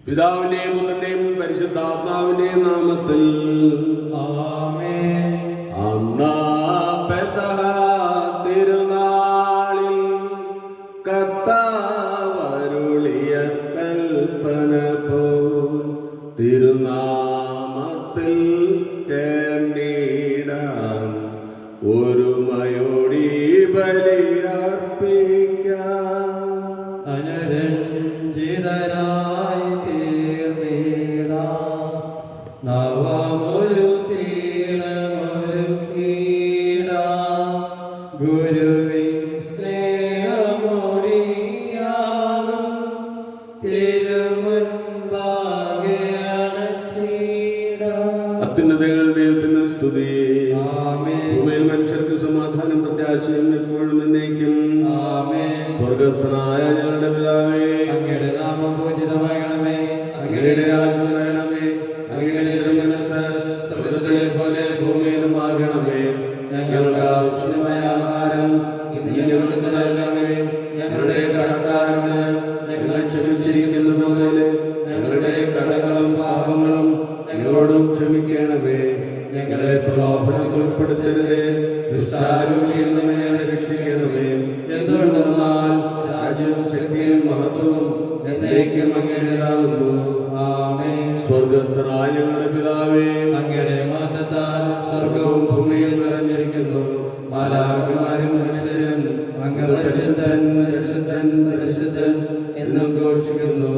പിതാവിന്റെയും പുത്രന്റെയും പരിശുദ്ധാത്മാവിന്റെയും നാമത്തിൽ ആമേൻ. അന്നാ പെസഹ തിരുനാളിൽ കർത്താവരുളിയ കൽപ്പന പോൽ തിരുനാമത്തിൽ ചേർന്നിടാൻ ഒരുമയോടി ബലിയർപ്പിക്കാം. അനുരഞ്ജിതരായി തീർന്നിടാം, നവമൊരു പീഠമൊരുക്കിടാം. ഗുരുവിൻ സ്നേഹമൊടിയാകും തിരുമുൻപാകെ അണച്ചിടാം. അത്യുന്നതങ്ങൾ ദൈവത്തിന് സ്തുതി. ആമേൻ. ഭൂമിയിൽ മനുഷ്യർക്ക് സമാധാനം പ്രത്യാശയും എപ്പോഴും എന്നേക്കും. ആമേൻ. സ്വർഗസ്ഥനായ ഞങ്ങളുടെ പിതാവേ, അങ്ങയുടെ നാമം പൂജിതമാകണമേ. അങ്ങയുടെ അങ്ങയുടെ രാജ്യം രാജ്യം വരണമേ. അങ്ങയുടെ തിരുമനസ്സ് സ്വർഗ്ഗത്തിലെ പോലെ ഭൂമിയിലുമാകണമേ. ഞങ്ങൾക്ക് ആവശ്യമായ ആഹാരം ഇന്ന് ഞങ്ങൾക്ക് നൽകണമേ. ഞങ്ങളുടെ കടക്കാരോട് ഞങ്ങൾ ക്ഷമിച്ചിരിക്കുന്നത് പോലെ ഞങ്ങളുടെ കടങ്ങളും പാപങ്ങളും ഞങ്ങളോടും ക്ഷമിക്കണമേ. ഞങ്ങളെ പ്രലോഭനത്തിൽ ഉൾപ്പെടുത്തരുതേ, ദുഷ്ടാരൂപിയിൽ നിന്ന് ഞങ്ങളെ രക്ഷിക്കണമേ. എന്തുകൊണ്ടെന്നാൽ രാജ്യവും ശക്തിയും മഹത്വവും എന്നേക്കും അങ്ങയുടേതാകുന്നു. ആമേൻ. സ്വർഗസ്ഥനായ ഞങ്ങളുടെ പിതാവേ, അങ്ങയുടെ മഹത്വത്താൽ സ്വർഗവും ഭൂമിയും നിറഞ്ഞിരിക്കുന്നു. മാലാഖമാരും മനുഷ്യരും അങ്ങ് പരിശുദ്ധൻ പരിശുദ്ധൻ പരിശുദ്ധൻ എന്നും ഘോഷിക്കുന്നു.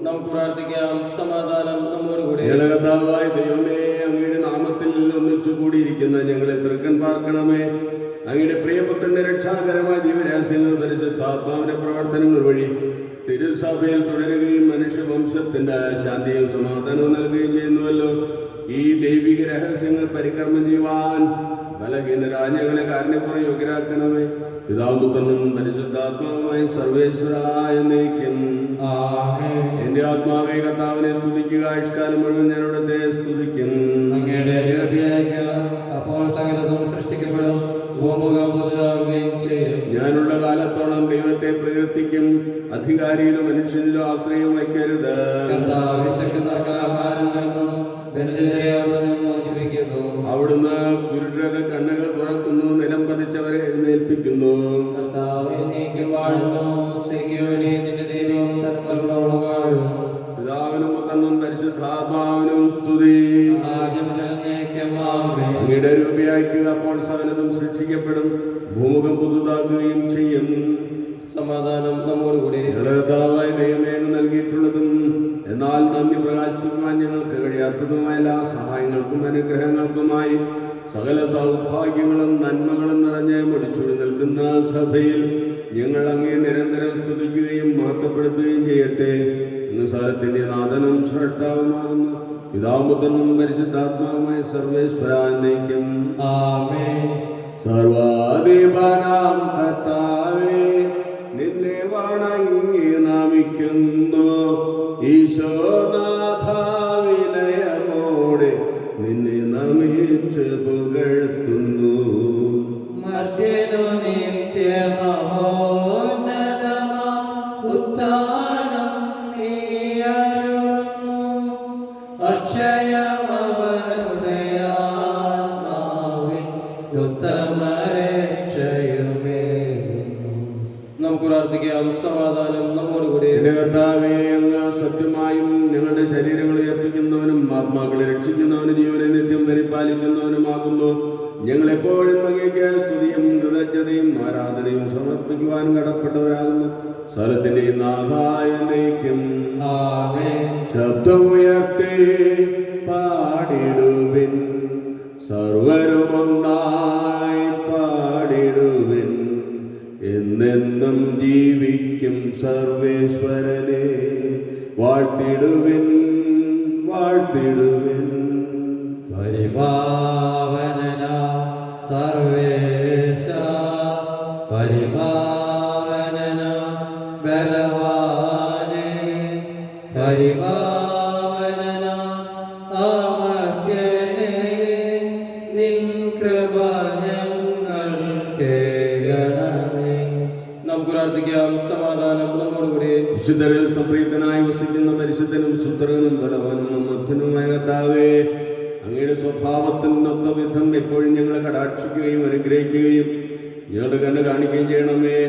നമുക്ക് പ്രാർത്ഥിക്കാം. സമാധാനം നമ്മോടുകൂടെ. ഞങ്ങളുടെ കർത്താവായ ദൈവമേ, അങ്ങയുടെ നാമത്തിൽ ഒന്നിച്ചു കൂടിയിരിക്കുന്ന ഞങ്ങളെ തൃക്കൻ പാർക്കണമേ. അങ്ങയുടെ പ്രിയപുത്രന്റെ രക്ഷാകരമായ ദിവ്യരഹസ്യങ്ങൾ പരിശുദ്ധാത്മാവിന്റെ പ്രവർത്തനങ്ങൾ വഴി തിരുസഭയിൽ തുടരുകയും മനുഷ്യവംശത്തിന്റെ ശാന്തിയും സമാധാനവും നൽകുകയും ചെയ്യുന്നുവല്ലോ. ഈ ദൈവിക രഹസ്യങ്ങൾ പരികർമ്മം ചെയ്യുവാൻ ബലഹീനരായ ഞങ്ങളെ കാരുണ്യപൂർവ്വം യോഗ്യരാക്കണമേ. പിതാവും പുത്രനും പരിശുദ്ധാത്മാവുമായി സർവേശ്വരായ എന്നേക്കും. ആമേൻ. എന്റെ ആത്മാവേ കർത്താവിനെ സ്തുതിക്കുക. ആയുഷ്കാലം മുഴുവൻ ഞാൻ അവിടുത്തെ സ്തുതിക്കും. അങ്ങയുടെ അരുളപ്പാട് അപ്പോൾ സകലതും സൃഷ്ടിക്കപ്പെടും, ഭൂമുഖം പുതുതാവുകയും ചെയ്യും. ഞാനുള്ള കാലത്തോളം ദൈവത്തെ പ്രകീർത്തിക്കും. അധികാരിയിലും മനുഷ്യനിലും ആശ്രയം വയ്ക്കരുത്. കർത്താവ് വിശക്കുന്നവർക്ക് ആഹാരം നൽകുന്നു, ബന്ധിതരെ അവിടുന്ന് മോചിപ്പിക്കുന്നു. അവിടുന്ന് കുരുടരുടെ കണ്ണുകൾ തുറക്കുന്നു, നിലം പതിച്ചവരെ എഴുന്നേൽപ്പിക്കുന്നു. കർത്താവ് എന്നേക്കും വാഴുന്നു. സിയോനേ, നിന്റെ ദൈവം തന്മകളോളം വാഴും. പിതാവിനും പുത്രനും പരിശുദ്ധാത്മാവിനും സ്തുതി. ആദ്യം മുതൽ എന്നേക്കും ആമേൻ. അങ്ങയുടെ രൂപയാക്കുക, അപ്പോൾ സകലതും സൃഷ്ടിക്കപ്പെടും, ഭൂമുഖം പുതുതാക്കുകയും ചെയ്യും. സമാധാനം നമ്മോടുകൂടെ. ഞങ്ങളുടെ കർത്താവായ ദൈവമേ, അങ്ങ് നൽകിയിട്ടുള്ളതും എന്നാൽ നന്ദി പ്രകാശിപ്പിക്കുവാൻ ഞങ്ങൾക്ക് കഴിയാത്തതുമായ എല്ലാ സഹായങ്ങൾക്കും അനുഗ്രഹങ്ങൾക്കുമായി സകല സൗഭാഗ്യങ്ങളും നന്മകളും നിറഞ്ഞ് മുടിച്ചൂടി നിൽക്കുന്ന സഭയിൽ ഞങ്ങൾ അങ്ങേ നിരന്തരം സ്തുതിക്കുകയും മഹത്വപ്പെടുത്തുകയും ചെയ്യട്ടെ. ഇന്ന് സകലത്തിന്റെ നാഥനും ശ്രേഷ്ഠാവുമാകുന്നു പിതാവും പുത്രനും പരിശുദ്ധാത്മാവുമായ സർവേശ്വരാന്നേക്കും. ആമേൻ. സർവാധിപനാം കർത്താവേ, നിന്നെ വണങ്ങി നമിക്കുന്നു. ഈശോനാഥ, വിനയമോടെ നിന്നെ നമിച്ച് പുകഴ്ത്തുന്നു. മർത്യനു നിത്യമഹോന്നതമാം ഉത്ഥാനം നീ അരുളുന്നു. അക്ഷയമവനുടെ ആത്മാവിൻ ഉത്തമരക്ഷയുമേകുന്നു. നമുക്ക് പ്രാർത്ഥിക്കാം. സമാധാനം നമ്മോടുകൂടെ. എന്റെ കർത്താവേ, അങ്ങ് സത്യമായും ഞങ്ങളുടെ ശരീരങ്ങൾ ഉയർപ്പിക്കുന്നവനും ആത്മാക്കളെ രക്ഷിക്കുന്നവനും ജീവനെ നിത്യം പരിപാലിക്കുന്നവനുമാകുന്നു. ഞങ്ങൾ എപ്പോഴും അങ്ങേക്ക് സ്തുതിയും കൃതജ്ഞതയും ആരാധനയും സമർപ്പിക്കുവാൻ കടപ്പെട്ടവരാകുന്നു. സ്ഥലത്തിന്റെ നാഥായ നയിക്കും. ആമേൻ. ശബ്ദമുയർത്തി പാടിടുവിൻ, സർവരുമൊന്നായി പാടിടുവിൻ. എന്നെന്നും ജീവിക്കും സർവേശ്വരനെ വാഴ്ത്തിടുവിൻ, വാഴ്ത്തിടുവിൻ. പരിപാവനനാം സർവേശ, പരിപാവനനാം ബലവാനേ, പരിപാവനനാം അമർത്യനേ, നിൻ കൃപ ഞങ്ങൾക്ക് കേൾക്കണമേ. നമുക്ക് പ്രാർത്ഥിക്കാം. സമാധാനം നമ്മോടുകൂടെ. വിശുദ്ധരിൽ സംപ്രീതനായി വസിക്കുന്ന പരിശുദ്ധനും സുത്രനും ബലവാനും മധ്യനുമായ കർത്താവേ, അങ്ങയുടെ സ്വഭാവത്തിനൊത്ത വിധം എപ്പോഴും ഞങ്ങളെ കടാക്ഷിക്കുകയും അനുഗ്രഹിക്കുകയും ഞങ്ങളുടെ കണ്ണ് കാണിക്കുകയും ചെയ്യണമേ.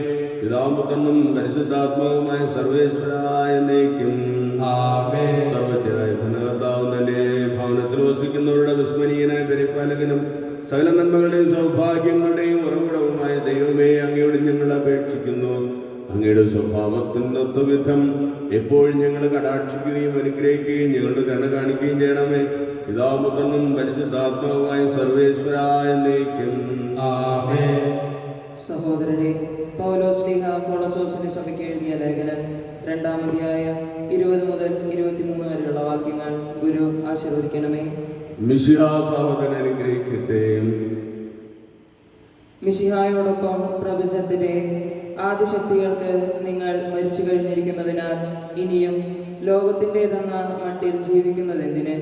പിതാവും പുത്രനും പരിശുദ്ധാത്മാവുമായ സർവേശ്വരായ എന്നേക്കും ആമേൻ. സർവജ്ഞനായ ധനകർത്താവും തന്റെ ഭവനത്തിൽ വസിക്കുന്നവരുടെ വിസ്മരീയനായ പരിപാലകനും സകല നന്മകളുടെയും സൗഭാഗ്യങ്ങളുടെയും ഉറവിടവുമായ ദൈവമേ, അങ്ങയോട് ഞങ്ങൾ അപേക്ഷിക്കുന്നു. അങ്ങയുടെ സ്വഭാവത്തിനൊത്ത വിധം എപ്പോഴും ഞങ്ങൾ കടാക്ഷിക്കുകയും അനുഗ്രഹിക്കുകയും ഞങ്ങളുടെ കരുണ കാണിക്കുകയും ചെയ്യണമേ. പിതാവും പുത്രനും പരിശുദ്ധാത്മാവുമായ സർവേശ്വരായ എന്നേക്കും ആമേൻ. സഹോദരരെ, പൗലോസ് ശ്ലീഹ കൊളോസോസിന്റെ സഭയ്ക്ക് എഴുതിയ ലേഖനം 2-ാം അധ്യായം 20 മുതൽ 23 വരെയുള്ള വാക്യങ്ങൾ ഗുരു ആശീർവദിക്കണമേ. മിശിഹാ സഹോദരൻ അനുഗ്രഹിക്കട്ടെ. മിശിഹായോടൊപ്പം പ്രപഞ്ചത്തിലെ ആദിശക്തികൾക്ക് നിങ്ങൾ മരിച്ചു കഴിഞ്ഞിരിക്കുന്നതിനാൽ ഇനിയും ലോകത്തിൻ്റെതെന്ന മട്ടിൽ ജീവിക്കുന്നതെന്തിന്?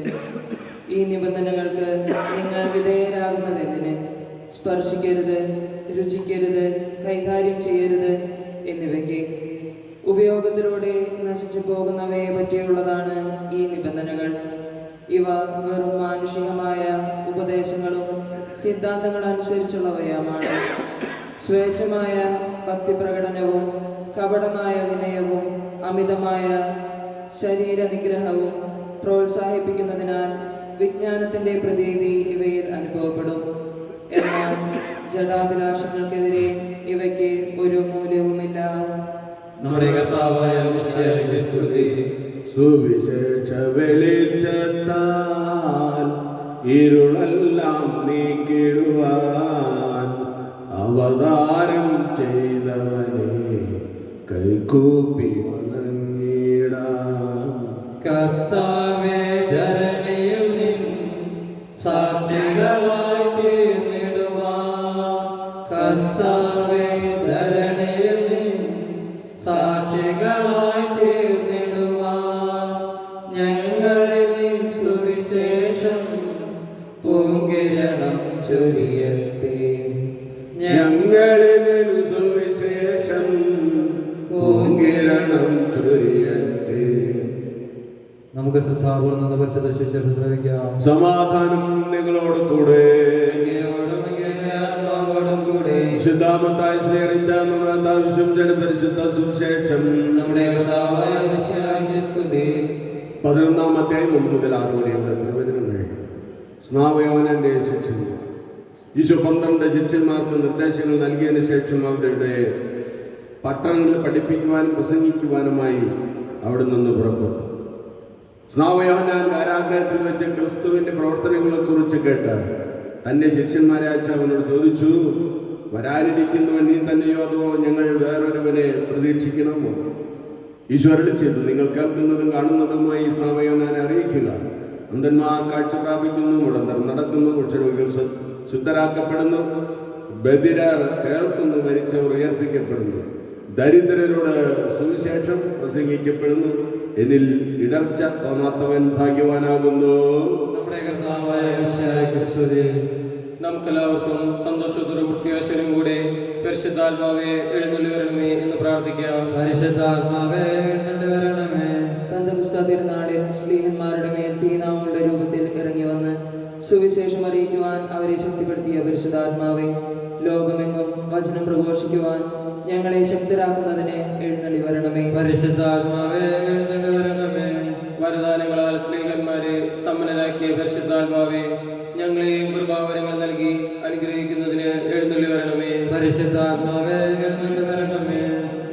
ഈ നിബന്ധനകൾക്ക് നിങ്ങൾ വിധേയരാകുന്നതെന്തിന്? സ്പർശിക്കരുത്, രുചിക്കരുത്, കൈകാര്യം ചെയ്യരുത് എന്നിവയ്ക്ക് ഉപയോഗത്തിലൂടെ നശിച്ചു പോകുന്നവയെ പറ്റിയുള്ളതാണ് ഈ നിബന്ധനകൾ. ഇവ വെറും മാനുഷികമായ ഉപദേശങ്ങളും സിദ്ധാന്തങ്ങളനുസരിച്ചുള്ളവയുമാണ്. സ്വേച്ഛമായ ഭക്തിപ്രകടനവും കപടമായ വിനയവും അമിതമായ ശരീരനിഗ്രഹവും പ്രോത്സാഹിപ്പിക്കുന്നതിനാൽ വിജ്ഞാനത്തിൻ്റെ പ്രതീതി ഇവയിൽ അനുഭവപ്പെടും. എന്നാൽ ജഡാഭിലാഷങ്ങൾക്കെതിരെ ഇവയ്ക്ക് ഒരു മൂല്യവുമില്ല. നമ്മുടെ കർത്താവായ മിശിഹായ്ക്ക് സ്തുതി. സുവിശേഷ വെളിച്ചത്താൽ ഇരുളെല്ലാം നീക്കിടുവാൻ അവതാരം ചെയ്തവനെ കൈകൂപ്പി വണങ്ങിടാം. കർത്താവേ, ധരണിയിൽ നിൻ സാക്ഷികളായി തീർന്നിടുവാൻ. കർത്താവേ, ധരണിയിൽ നിൻ സാക്ഷികളായി തീർന്നിടുവാൻ. ഞങ്ങളെ നിൻ സുവിശേഷം പൂങ്കിരണം ചൊരിയട്ടെ. ഞങ്ങളിൽ സുവിശേഷം പൂങ്കിരണം ചൊരിയട്ടെ. നമുക്ക് ശ്രദ്ധാപൂർവ്വം പരിശുദ്ധ ശുശ്രൂഷ ശ്രമിക്കാം. സമാധാനം നിങ്ങളോട് കൂടെ. അങ്ങയോടും അങ്ങയുടെ ആത്മാവോടും കൂടെ. വിശുദ്ധാമത്തായി സ്നേഹിച്ച പരിശുദ്ധ സുവിശേഷം നമ്മുടെ കർത്താവായ മിശിഹായ്ക്ക് സ്തുതി. 11-ാം അധ്യായം 1 മുതൽ 6 വരെയുള്ള തിരുവചനങ്ങൾ. സ്നാപയോഹന്നാന്റെ ശിഷ്യന്മാർ. ഈശോ 12 ശിഷ്യന്മാർക്ക് നിർദ്ദേശങ്ങൾ നൽകിയതിനു ശേഷം അവരുടെ പട്ടണങ്ങളിൽ പഠിപ്പിക്കുവാനും പ്രസംഗിക്കുവാനുമായി അവിടെ നിന്ന് പുറപ്പെട്ടു. സ്നാപയോഹന്നാൻ കാരാഗ്രഹത്തിൽ വെച്ച് ക്രിസ്തുവിന്റെ പ്രവർത്തനങ്ങളെ കുറിച്ച് കേട്ട് തന്റെ ശിഷ്യന്മാരെ അയച്ച് അവനോട് ചോദിച്ചു, വരാനിരിക്കുന്നവൻ നീ തന്നെയോ അതോ ഞങ്ങൾ വേറൊരുവനെ പ്രതീക്ഷിക്കണമോ? ഈശോ അരുളി ചെയ്തു, നിങ്ങൾ കേൾക്കുന്നതും കാണുന്നതുമായി സ്നാപയോഹന്നാനെ അറിയിക്കുക. അന്ധന്മാർ കാഴ്ച പ്രാപിക്കുന്നു, മുടന്തർ നടക്കുന്നു, കുഷ്ഠരോഗികൾ ശുദ്ധരാക്കപ്പെടുന്നു, ബധിരർ കേൾക്കുന്നു, മരിച്ചവർ ഉയർപ്പിക്കപ്പെടുന്നു, ദരിദ്രരോട് സുവിശേഷം പ്രസംഗിക്കപ്പെടുന്നു. എന്നിൽ ഇടർച്ച തോന്നാത്തവൻ ഭാഗ്യവാനാകുന്നു. നമ്മുടെ കർത്താവായ മിശിഹായ്ക്ക് സ്തുതി. നമുക്കെല്ലാവർക്കും സന്തോഷത്തോടും പ്രത്യാശയോടും കൂടെ പരിശുദ്ധാത്മാവെ എഴുന്നള്ളി വരണമേ എന്ന് പ്രാർത്ഥിക്കാം. പരിശുദ്ധാത്മാവേ, എഴുന്നള്ളി വരണമേ. പെന്തക്കോസ്ത് തിരുനാളിൽ ശ്ലീഹന്മാരുടെ മേൽ തീനാവുകളുടെ രൂപത്തിൽ ഇറങ്ങി വന്ന് സുവിശേഷം അറിയിക്കുവാൻ അവരെ ശക്തിപ്പെടുത്തിയ പരിശുദ്ധാത്മാവെ, ലോകമെങ്ങും വചനം പ്രഘോഷിക്കുവാൻ ഞങ്ങളെ ശക്തരാക്കുന്നതിന് എഴുന്നള്ളി വരണമേ. പരിശുദ്ധാത്മാവേ, എഴുന്നള്ളി വരണമേ. വരദാനങ്ങളാൽ സ്ത്രീകന്മാരെ സമ്പന്നരാക്കിയ പരിശുദ്ധാത്മാവെ, ഞങ്ങളെയും കൃപാവരങ്ങൾ നൽകി അനുഗ്രഹിക്കുന്നതിന് എഴുന്നള്ളി വരണമേ. പരിശുദ്ധാത്മാവേ, എഴുന്നള്ളി വരണമേ.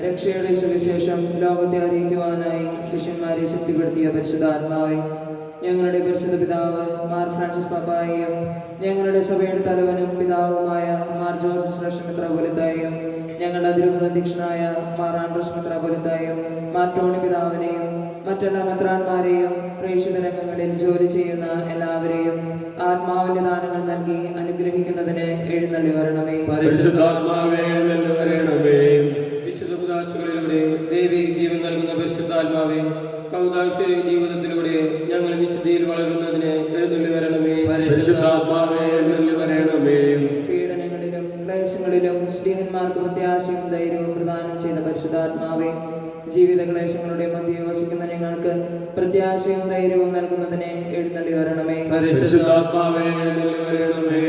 രക്ഷയുടെ സുവിശേഷം ലോകത്തെ അറിയിക്കുവാനായി ശിഷ്യന്മാരെ ശക്തിപ്പെടുത്തിയ പരിശുദ്ധാത്മാവെ, ഞങ്ങളുടെ പരിശുദ്ധ പിതാവ് മാർ ഫ്രാൻസിസ് പാപ്പായെയും ഞങ്ങളുടെ സഭയുടെ തലവനും പിതാവുമായ മാർ ജോർജ് ശ്രേഷ്ഠ മെത്രാപ്പൊലീത്തായെയും ഞങ്ങളുടെ അതിരൂപത അധ്യക്ഷനായ മാർ ആൻഡ്രൂസ് മെത്രാപ്പൊലീത്തായെയും മാർ ടോണി പിതാവിനെയും മറ്റെല്ലാ മെത്രാന്മാരെയും പ്രേക്ഷിത രംഗങ്ങളിൽ ജോലി ചെയ്യുന്ന എല്ലാവരെയും ആത്മാവിന്റെ ദാനങ്ങൾ നൽകി അനുഗ്രഹിക്കുന്നതിന് എഴുന്നള്ളി വരണമേ. പരിശുദ്ധാത്മാവേ, എഴുന്നള്ളി വരണമേ. വിശുദ്ധ കുദാശകളിലൂടെ ദൈവിക ജീവൻ നൽകുന്ന പരിശുദ്ധാത്മാവെ, കൗദാശിക ജീവിതത്തിലൂടെ ഞങ്ങൾ വിശുദ്ധിയിൽ വളരുന്നതിന് എഴുന്നള്ളി വരണമേ. പരിശുദ്ധാത്മാവേ, എഴുന്നള്ളി വരണമേ. പീഡനങ്ങളിലും ക്ലേശങ്ങളിലും സ്ത്രീഹന്മാർക്ക് പ്രത്യാശയും ധൈര്യവും പ്രദാനം ചെയ്ത പരിശുദ്ധാത്മാവെ, ജീവിത ക്ലേശങ്ങളുടെ മധ്യേ വസിക്കുന്ന ഞങ്ങൾക്ക് പ്രത്യാശയും ധൈര്യവും നൽകുന്നതിന് എഴുന്നള്ളി വരണമേ. പരിശുദ്ധാത്മാവേ എഴുന്നള്ളി വരണമേ.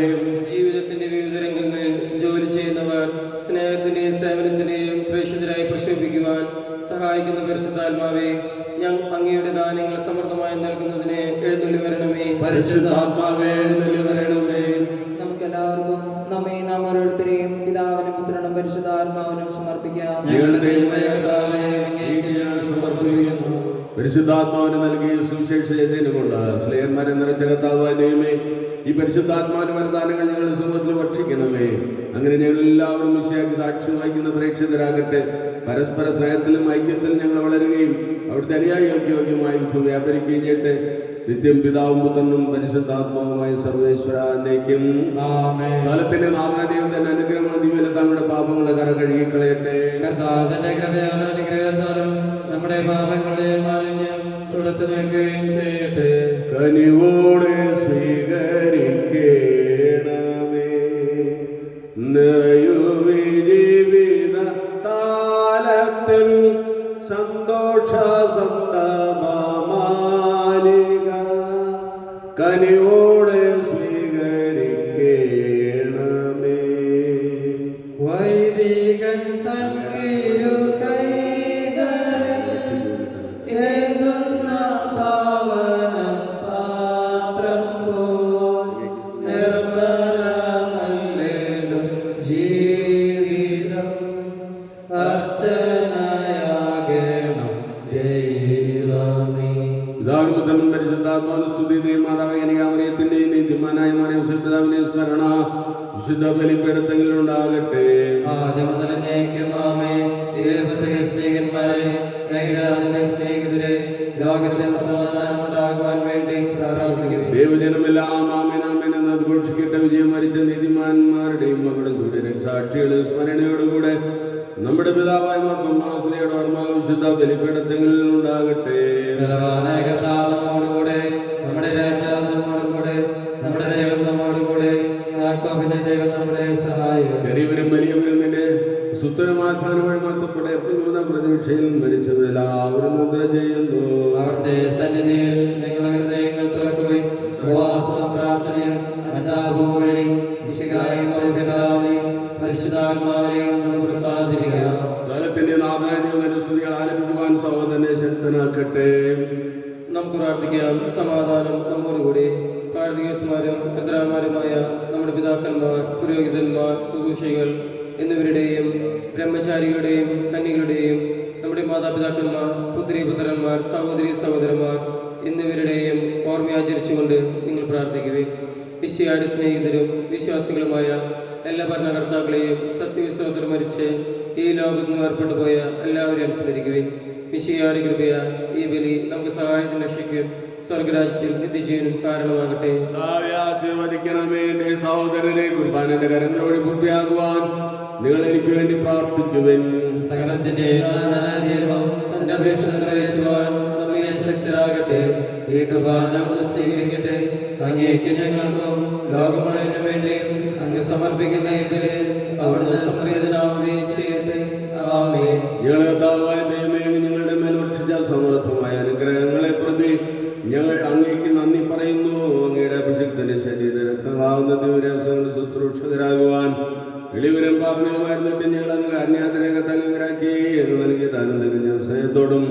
ജീവിതത്തിന്റെ വിവിധ രംഗങ്ങളിൽ ജോലി ചെയ്യുന്നവർ സ്നേഹത്തിന്റെയും സേവനത്തിന്റെയും പ്രേക്ഷിതരായി പ്രശോഭിക്കുവാൻ സഹായിക്കുന്ന പരിശുദ്ധാത്മാവേ, ഞങ്ങൾ അങ്ങയുടെ ദാനങ്ങൾ സമൃദ്ധമായി നൽകുന്നതിന് എഴുന്നള്ളി വരണമേ. പരിശുദ്ധാത്മാവേ എഴുന്നള്ളി വരണമേ. നമുക്കെല്ലാവർക്കും നമ്മെ നാം ഓരോരുത്തരെയും പിതാവിനും പുത്രനും പരിശുദ്ധാത്മാവിനും സമർപ്പിക്കാം. ഞങ്ങളുടെ ദൈവമായ കർത്താവേ, അങ്ങേക്ക് ഞാൻ സമർപ്പിക്കുന്നു. പരിശുദ്ധാത്മാവിന് നൽകിയ സുവിശേഷ ചൈതന്യം കൊണ്ട് സ്ലേഹന്മാരെ നിറച്ച കർത്താവായ ദൈവമേ, ഈ പരിശുദ്ധാത്മാവിന്റെ വരദാനങ്ങൾ ഞങ്ങളുടെ സമൂഹത്തിൽ ഭക്ഷിക്കണമേ. അങ്ങനെ ഞങ്ങൾ എല്ലാവരും മിശിഹായ്ക്ക് സാക്ഷ്യം വഹിക്കുന്ന പ്രേക്ഷിതരാകട്ടെ. പരസ്പര സ്നേഹത്തിലും ഐക്യത്തിലും ഞങ്ങൾ വളരുകയും അവിടുത്തെ അനുയായികൾക്ക് യോഗ്യമായ വിധം വ്യാപരിക്കുകയും ചെയ്യട്ടെ. നിത്യം പിതാവും പുത്രനും പരിശുദ്ധാത്മാവുമായി സർവേശ്വര എന്നേക്കും ആമേൻ. കാലത്തിന്റെ നാഥനായ ദൈവം തന്നെ അനുഗ്രഹമാണ് ദിവ്യല തങ്ങളുടെ പാപങ്ങളുടെ കര കഴുകിക്കളയട്ടെ. കർത്താവിന്റെ കൃപയാലും അനുഗ്രഹത്താലും നമ്മുടെ പാപങ്ങളുടെ മാലിന്യം തുടച്ചു നീക്കുകയും ചെയ്യട്ടെ. കനിവോടെ സ്വീകരിക്കേണമേ നിറയുമീ ജീവിത താലത്തിൽ സന്തോഷ സന്തമാലിക. കനിവോടെ സ്വീകരിക്കേണമേ. വൈദികൻ തന്നിരു കൈകളിൽ ഏന്തുന്ന പാവനം പാത്രം പോൽ നിർമ്മലമല്ലേലും ജീവിതം അർച്ചനയാകണം ദൈവമേ. പിതാവിനും പരിശുദ്ധാത്മാവിനും സ്തുതി. മാതാവ് കന്യകാമറിയത്തിന്റെയും നീതിമാനായ മറിയം പിതാവിന്റെ സ്മരണ വിശുദ്ധ ബലിപീഠത്തിൽ ഉണ്ടാകട്ടെ. ആദ്യം മുതൽ എന്നേക്കുമാമേ. ദൈവത്തിന്റെ സ്നേഹിതന്മാരെ, ഏകജാതന്റെ സ്നേഹിതരെ, ലോകത്തിൽ സമാധാനം ഉണ്ടാകുവാൻ വേണ്ടി പ്രാർത്ഥിക്കുന്നു. ദൈവജനമെല്ലാം ആമേൻ ആമേൻ എന്ന് ഘോഷിക്കട്ടെ. വിജയം മരിച്ച നീതിമാന്മാരുടെയും മകളും കൂടെ രക്ഷാക്ഷികളുടെ സ്മരണയോടുകൂടെ നമ്മുടെ പിതാവായ മാർപ്പാപ്പയുടെ ഓർമ്മ വിശുദ്ധ ബലിപീഠത്തിൽ ഉണ്ടാകട്ടെ. ബലവാനായ കർത്താവ് നമ്മോടുകൂടെ, നമ്മുടെ രാജാവ് നമ്മോടുകൂടെ, നമ്മുടെ ദൈവം നമ്മോടുകൂടെ, യാക്കോബിന്റെ ദൈവം നമ്മുടെ സഹായം. ചെറിയവരും വലിയവരും നിന്റെ സുത്തരമാധാനം വഴി മാത്രത്തോടെ എപ്പോഴും പ്രതീക്ഷയിൽ മരിച്ചവരെല്ലാവരും മുദ്ര ചെയ്യുന്നു. അവിടുത്തെ സന്നിധിയിൽ നിങ്ങളുടെ ഹൃദയങ്ങൾ തുറക്കുകയും ഉപവാസവും പ്രാർത്ഥനയും അനുതാപവും വഴി മിശിഹായും പിതാവിനെയും പരിശുദ്ധാത്മാവിനെയും നമുക്ക് പ്രസാദിപ്പിക്കാം. കാലത്തിന്റെ നാഥാന്യ സ്തുതികൾ ആലപിക്കുവാൻ സഹോദരനെ ശക്തനാക്കട്ടെ. നമുക്ക് പ്രാർത്ഥിക്കാം. സമാധാനം നമ്മോടുകൂടി. കാർത്തികസ്മാരും ഭദ്രാമാരുമായ നമ്മുടെ പിതാക്കന്മാർ, പുരോഹിതന്മാർ, ശുശ്രൂഷികൾ എന്നിവരുടെയും ബ്രഹ്മചാരികളുടെയും കന്യകളുടെയും നമ്മുടെ മാതാപിതാക്കന്മാർ, പുത്രീപുത്രന്മാർ, സഹോദരി സഹോദരന്മാർ എന്നിവരുടെയും ഓർമ്മയാചരിച്ചുകൊണ്ട് നിങ്ങൾ പ്രാർത്ഥിക്കുവിൻ. മിശിഹായുടെ സ്നേഹിതരും വിശ്വാസികളുമായ എല്ലാ ഭരണകർത്താക്കളെയും സത്യവിശ്വാസത്തിൽ മരിച്ച് ഈ ലോകത്ത് നിന്ന് ഏർപ്പെട്ടു പോയ എല്ലാവരെയും അനുസ്മരിക്കുവിൻ. മിശിഹായുടെ കൃപയ ഈ ബലി നമുക്ക് സഹായത്തിന് രക്ഷിക്കും സ്വർഗരാജ്യത്തിൽ നിത്യജീവനും കാരണമാകട്ടെ. ആശീർവദിക്കണമേ എന്റെ സഹോദരനെ. കുർബാനന്റെ കരങ്ങളോട് പൂർത്തിയാകുവാൻ നിങ്ങൾ എനിക്ക് വേണ്ടി പ്രാർത്ഥിക്കുവിൻ. സകലത്തിന്റെ നാഥനായ ദൈവം തന്റെ അപേക്ഷ നിറവേറ്റുവാൻ നമ്മെ ശക്തരാകട്ടെ. ഈ കുർബാന അവിടുന്ന് സ്വീകരിക്കട്ടെ. അങ്ങേക്ക് ഞങ്ങൾക്കും ലോകം മുഴുവനും വേണ്ടി അങ്ങ് സമർപ്പിക്കുന്ന ഈ ബലിയിൽ അവിടുന്ന് സംപ്രീതനാവുകയും ചെയ്യട്ടെ. ആമേൻ. ഞങ്ങളുടെ കർത്താവായ ദൈവമേ, ഞങ്ങളുടെ മേൽ വർഷിച്ച സമൃദ്ധമായ അനുഗ്രഹങ്ങളെ പ്രതി ഞങ്ങൾ അങ്ങേക്ക് നന്ദി പറയുന്നു. അങ്ങയുടെ അഭിഷിക്തന്റെ ശരീര രക്തമാകുന്ന ദിവ്യരഹസ്യങ്ങളുടെ ശുശ്രൂഷകരാകുവാൻ എളിവരും പാപികളുമായിരുന്നിട്ട് ഞങ്ങൾ അങ്ങ് അന്യാതരകത്തലവരാക്കി എന്ന് നൽകിയ ദാനം തികഞ്ഞ സ്നേഹത്തോടും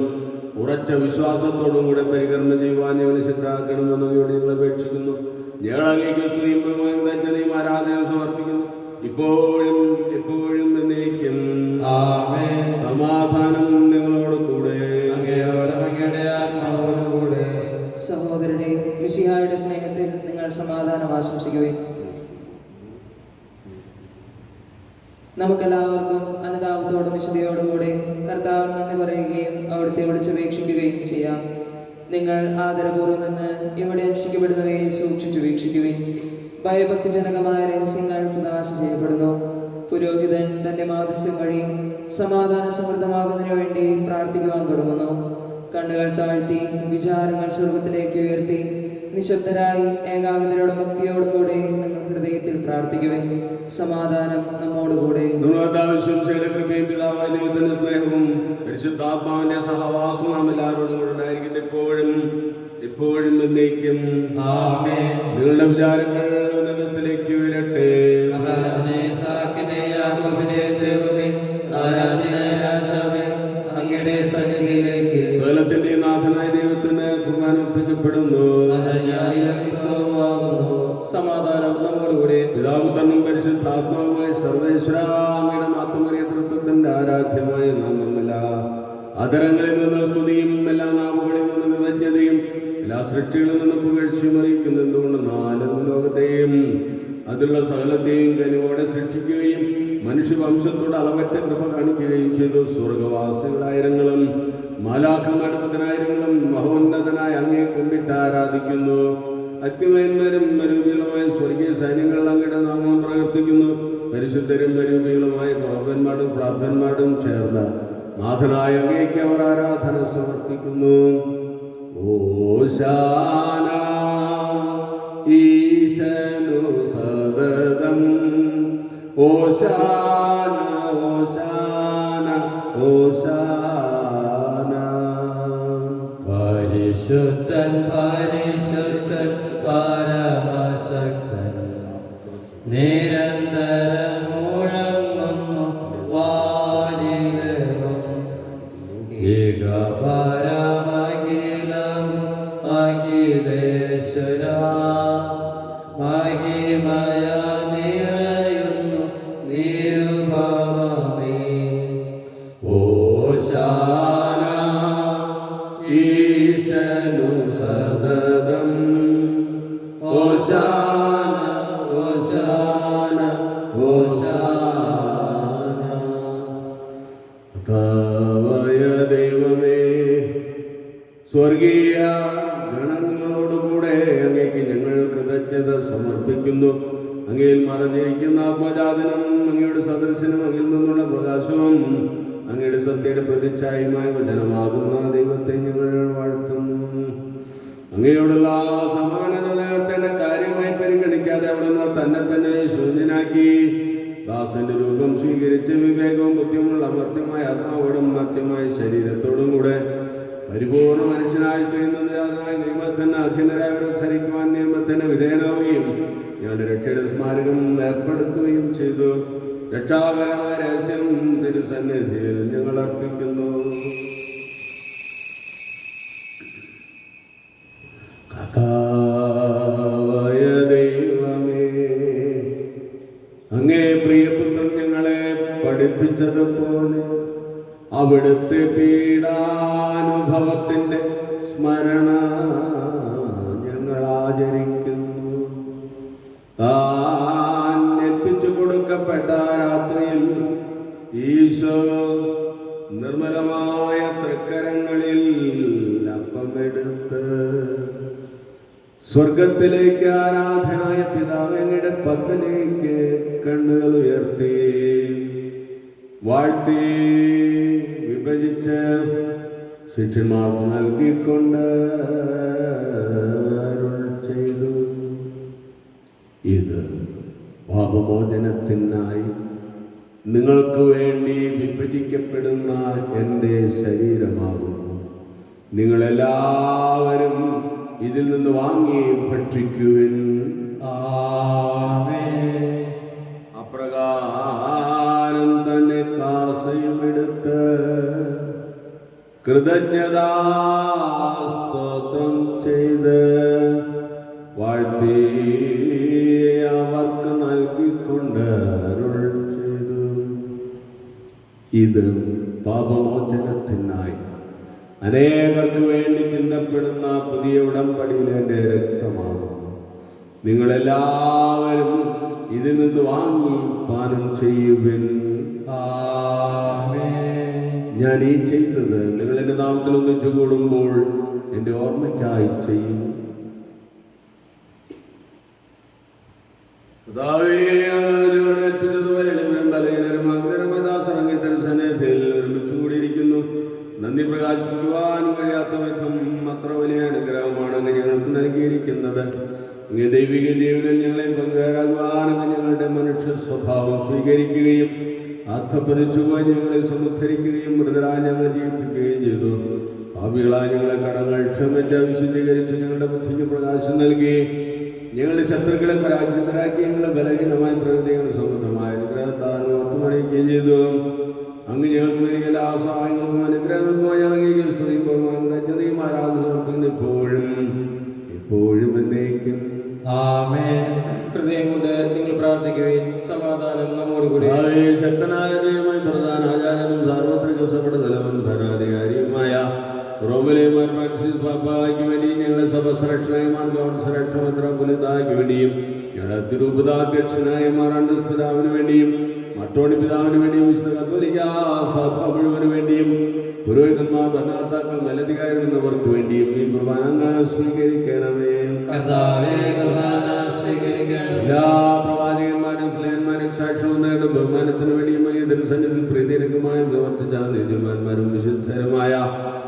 ഉറച്ച വിശ്വാസത്തോടും കൂടെ പരികർമ്മം ചെയ്യുവാൻ ഞങ്ങളെ ശക്തരാക്കണമെന്ന് അങ്ങയോട് ഞങ്ങൾ അപേക്ഷിക്കുന്നു. ഞങ്ങൾ അങ്ങേക്ക് സ്തുതിയും ബഹുമാനവും ആരാധന സമർപ്പിക്കുന്നു, ഇപ്പോഴും എപ്പോഴും എന്നേക്കും. ആമേൻ. സമാധാനം നിങ്ങളോട് കൂടെ. അങ്ങയോടും അങ്ങയുടെ ആത്മാവോടുകൂടെ. സഹോദരനെ, മിശിഹായുടെ സ്നേഹത്തിൽ നിങ്ങൾ സമാധാനം ആശംസിക്കുകയും നമുക്കെല്ലാവർക്കും അനുതാപത്തോടും വിശുദ്ധിയോടുകൂടെ കർത്താവിന് നന്ദി പറയുകയും അവിടുത്തെ വിളിച്ചപേക്ഷിക്കുകയും ചെയ്യാം. നിങ്ങൾ ആദരപൂർവ്വം നിന്ന് ഇവിടെ അനുഷ്ഠിക്കപ്പെടുന്നവയെ സൂക്ഷിച്ചു വീക്ഷിക്കുവിൻ. ഭയഭക്തിജനകമായ രഹസ്യങ്ങൾ പ്രകാശ ചെയ്യപ്പെടുന്നു. പുരോഹിതൻ തന്റെ മാധ്യസ്ഥ്യം വഴി സമാധാന സമൃദ്ധമാകുന്നതിനു വേണ്ടി പ്രാർത്ഥിക്കുവാൻ തുടങ്ങുന്നു. കണ്ണുകൾ താഴ്ത്തി വിചാരങ്ങൾ സ്വർഗത്തിലേക്ക് ഉയർത്തി നിശബ്ദരായി ഏകാഗ്രതയോടും ഭക്തിയോടും കൂടെ നിങ്ങൾ ഹൃദയത്തിൽ പ്രാർത്ഥിക്കുവാൻ. സമാധാനം നമ്മോടുകൂടെ. കൃപയും പിതാവായ ദൈവത്തിന്റെ സ്നേഹവും പരിശുദ്ധാത്മാവിന്റെ സഹവാസവും നാം എല്ലാവരോടും കൂടെ ഉണ്ടായിരിക്കട്ടെ, എപ്പോഴും ഇപ്പോഴും എന്നേക്കും. ആമേൻ. നിങ്ങളുടെ വിചാരങ്ങൾ ഉന്നതത്തിലേക്ക് ഉയരട്ടെ. സകലത്തിന്റെ നാഥനായ ദൈവത്തിന് കുർബാന അർപ്പിക്കപ്പെടുന്നു. സമാധാനം നമ്മോടുകൂടെ. പിതാവും തന്നും പരിശുദ്ധാത്മാവുമായി സർവേശ്വരാമിയുടെ മാത്തമറിയ തൃത്വത്തിന്റെ ആരാധ്യമായ നാമമല്ല അതരങ്ങളിൽ നിന്ന് സ്തുതിയും എല്ലാ നാവുകളിൽ നിന്ന് കൃതജ്ഞതയും എല്ലാ സൃഷ്ടികളിൽ നിന്ന് പുകഴ്ചയും അറിയിക്കുന്നു. എന്തുകൊണ്ട് നാലെന്ന് ലോകത്തെയും അതിലുള്ള സകലത്തെയും കനിവോടെ സൃഷ്ടിക്കുകയും മനുഷ്യവംശത്തോട് അളവറ്റ കൃപ കാണിക്കുകയും ചെയ്തു. സ്വർഗവാസികളായിരങ്ങളും മാലാഖമാരുടെ പതിനായിരങ്ങളും മഹോന്നതനായ അങ്ങേ കുമ്പിട്ട് ആരാധിക്കുന്നു. അത്യുമയന്മാരും മരൂപികളുമായ സ്വർഗീയ സൈന്യങ്ങൾ അങ്ങയുടെ നാമം പ്രവർത്തിക്കുന്നു. പരിശുദ്ധരും മരൂപികളുമായ പ്രഭന്മാരും പ്രാപ്തന്മാരും ചേർന്ന് നാഥനായ അങ്ങേക്ക് അവർ ആരാധന സമർപ്പിക്കുന്നു. ഓശാന ഈശനു സദതം ഓശാന ഓശാന ഓശാന. പരിശുദ്ധൻ പരിശുദ്ധൻ പരമശക്തൻ നിരന്തരം മുഴങ്ങുന്നു വാനിലും ഏകപരമഖിലം അഖിലേശ്വര മഹിമയ നിറയുന്നു നിരുപമമേ. ഓശാന ഈശനു സദതം ഓശാന ഓശാന ഓശാന. കർത്താവായ ദൈവമേ, സ്വർഗീയ ഗണങ്ങളോടുകൂടെ അങ്ങേക്ക് ഞങ്ങൾ കൃതജ്ഞത സമർപ്പിക്കുന്നു. അങ്ങയിൽ മറഞ്ഞിരിക്കുന്ന ആത്മജാതനും അങ്ങയുടെ സദൃശനും അങ്ങിൽ നിന്നുള്ള പ്രകാശവും അങ്ങയുടെ സത്യയുടെ പ്രതിച്ഛായമായ വചനമാകുന്ന ദൈവത്തെ ഞങ്ങൾ വാഴ്ത്തുന്നു. അങ്ങയോടുള്ള സമാനത നിലനിർത്തേണ്ട കാര്യമായി പരിഗണിക്കാതെ അവിടുന്ന് തന്നെ തന്നെ ശൂന്യനാക്കി ദാസന്റെ രൂപം സ്വീകരിച്ച് വിവേകവും ബുദ്ധിയുമുള്ള മർത്യമായ ആത്മാവോടും മർത്യമായ ശരീരത്തോടും കൂടെ പരിപൂർണ മനുഷ്യനായി തീരുന്നതായ നിയമത്തിന് അധീനരായവരെ ഉദ്ധരിക്കുവാൻ നിയമത്തിന് വിധേയനാവുകയും ഞങ്ങളുടെ രക്ഷയുടെ സ്മാരകം ഏർപ്പെടുത്തുകയും ചെയ്തു. രക്ഷാകരമായ രഹസ്യം തിരുസന്നിധിയിൽ ഞങ്ങൾ അർപ്പിക്കുന്നു. കർത്താവായ ദൈവമേ, അങ്ങേ പ്രിയപുത്രൻ ഞങ്ങളെ പഠിപ്പിച്ചതുപോലെ അവിടുത്തെ പീഡാനുഭവത്തിന്റെ സ്മരണ ഞങ്ങൾ ആചരിക്കുന്നു. താൻ ഏൽപ്പിച്ചു കൊടുക്കപ്പെട്ട രാത്രിയിൽ ഈശോ നിർമ്മലമായ തൃക്കരങ്ങളിൽ അപ്പമെടുത്ത് സ്വർഗത്തിലേക്ക് ആരാധനായ പിതാവിന്റെ പക്കലേക്ക് കണ്ണുകൾ ഉയർത്തി വാഴ്ത്തി വിഭജിച്ച് ശിഷ്യന്മാർക്ക് നൽകിക്കൊണ്ട് അരുൾ ചെയ്തു. ഇത് പാപമോചനത്തിനായി നിങ്ങൾക്ക് വേണ്ടി വിഭജിക്കപ്പെടുന്ന എൻ്റെ ശരീരമാകുന്നു. നിങ്ങളെല്ലാവരും ഇതിൽ നിന്ന് വാങ്ങി ഭക്ഷിക്കുവിൻ. അപ്രകാരം തന്നെ കാസയുമെടുത്ത് കൃതജ്ഞതാ സ്തോത്രം ചെയ്ത് വാഴ്ത്തി അവർക്ക് നൽകിക്കൊണ്ട് അരുൾ ചെയ്തു. ഇത് പാപമോചനത്തിനായി അനേകർക്ക് വേണ്ടി ചിന്തപ്പെടുന്ന പുതിയ ഉടമ്പടിയിലെ എൻ്റെ രക്തമാകുന്നു. നിങ്ങളെല്ലാവരും ഇതിൽ നിന്ന് വാങ്ങി പാനം ചെയ്യുവിൻ. ഞാൻ ഈ ചെയ്തത് നിങ്ങൾ എൻ്റെ നാമത്തിൽ ഒന്നിച്ചു കൂടുമ്പോൾ എൻ്റെ ഓർമ്മയ്ക്കായി ചെയ്യും. ഒരുമിച്ച് കൂടിയിരിക്കുന്നു. നന്ദി പ്രകാശിക്കുവാൻ കഴിയാത്ത വിധം അത്ര വലിയ അനുഗ്രഹമാണ് അങ്ങ് ഞങ്ങൾ ഞങ്ങൾക്ക് നൽകിയിരിക്കുന്നത്. അങ്ങ് ദൈവിക ജീവനിൽ ഞങ്ങളെ പങ്കുകാരാകുവാനും ഞങ്ങളുടെ മനുഷ്യ സ്വഭാവം സ്വീകരിക്കുകയും അധപ്പതിച്ചുപോയി ഞങ്ങളെ സമുദ്ധരിക്കുകയും മൃതരായ ഞങ്ങളെ ജീവിപ്പിക്കുകയും ചെയ്തു. പാപികളായ ഞങ്ങളെ കടങ്ങൾ ക്ഷമിച്ച് വിശുദ്ധീകരിച്ച് ഞങ്ങളുടെ ബുദ്ധിക്ക് പ്രകാശം നൽകി ഞങ്ങളുടെ ശത്രുക്കളെ പരാജിതരാക്കി ഞങ്ങളുടെ ബലഹീനമായ പ്രകൃതികളുടെ സമൃദ്ധമായ അനുഗ്രഹത്താൽ ഓർത്തുമണിയുകയും ചെയ്തു. അങ്ങ് ഞങ്ങൾക്ക് നൽകിയ എല്ലാ സഹായങ്ങൾക്കും അനുഗ്രഹങ്ങൾക്കുമായി ഞങ്ങൾ സ്തുതിയും ബഹുമാനവും ആരാധന സമർപ്പിക്കുന്നു എപ്പോഴും എന്നേക്കും. ആമേൻ. ഹൃദയം കൊണ്ട് നിങ്ങൾ പ്രാർത്ഥിക്കുകയും സമാധാനം നമ്മോടുകൂടി. ശക്തനായ ദൈവമായി പ്രധാന ആചാര്യനും സാർവത്രിക സഭയുടെ തലവൻ ഭരണാധികാരിയുമായ റോമിലെ മാർ ഫ്രാൻസിസ് പാപ്പായ്ക്ക് വേണ്ടി ഞങ്ങളുടെ സഭ സുരക്ഷനായമാർ ജോർജ് സുരക്ഷ മെത്രാപ്പൊലീത്തായ്ക്ക് വേണ്ടിയും ഞങ്ങളുടെ തിരുപതാധ്യക്ഷനായ മാർ ആൻഡ്രൂസ് പിതാവിന് വേണ്ടിയും മട്ടോണി പിതാവിന് വേണ്ടിയും വിശുദ്ധ കത്തോലിക്ക സഭ മുഴുവന് വേണ്ടിയും പുരോഹിതന്മാർ ഭരണകർത്താക്കൾ മേലധികാരികൾ എന്നിവർക്ക് വേണ്ടിയും ഈ കുർബാന അങ്ങ് സ്വീകരിക്കണമേ. കർത്താവേ, കുർബാന സ്വീകരിക്കണമേ. എല്ലാ പ്രവാചകന്മാരും സ്ലേഹന്മാരും സാക്ഷ്യം നേടും ബഹുമാനത്തിന് വേണ്ടിയും ഈ തിരുസന്നിധിയിൽ പ്രീതിരകമായും പ്രവർത്തിച്ച നീതിമാന്മാരും വിശുദ്ധരുമായ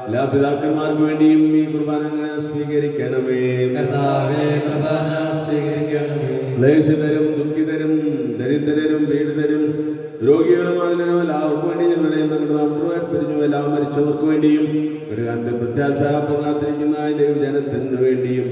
എല്ലാ പിതാക്കന്മാർക്ക് വേണ്ടിയും ഈ കുർബാന അങ്ങ് സ്വീകരിക്കണമേ. കർത്താവേ, കുർബാന സ്വീകരിക്കണമേ. ക്ലേശിതരും ദുഃഖിതരും ദരിദ്രരും പീഡിതരും രോഗികളുമായാലും എല്ലാവർക്കും വേണ്ടി ഞങ്ങളുടെ നാമത്തിരിഞ്ഞു എല്ലാം മരിച്ചവർക്ക് വേണ്ടിയും ഒരു കാലത്തെ പ്രത്യാശ പങ്കാത്തിരിക്കുന്ന ദൈവജനത്തിന് വേണ്ടിയും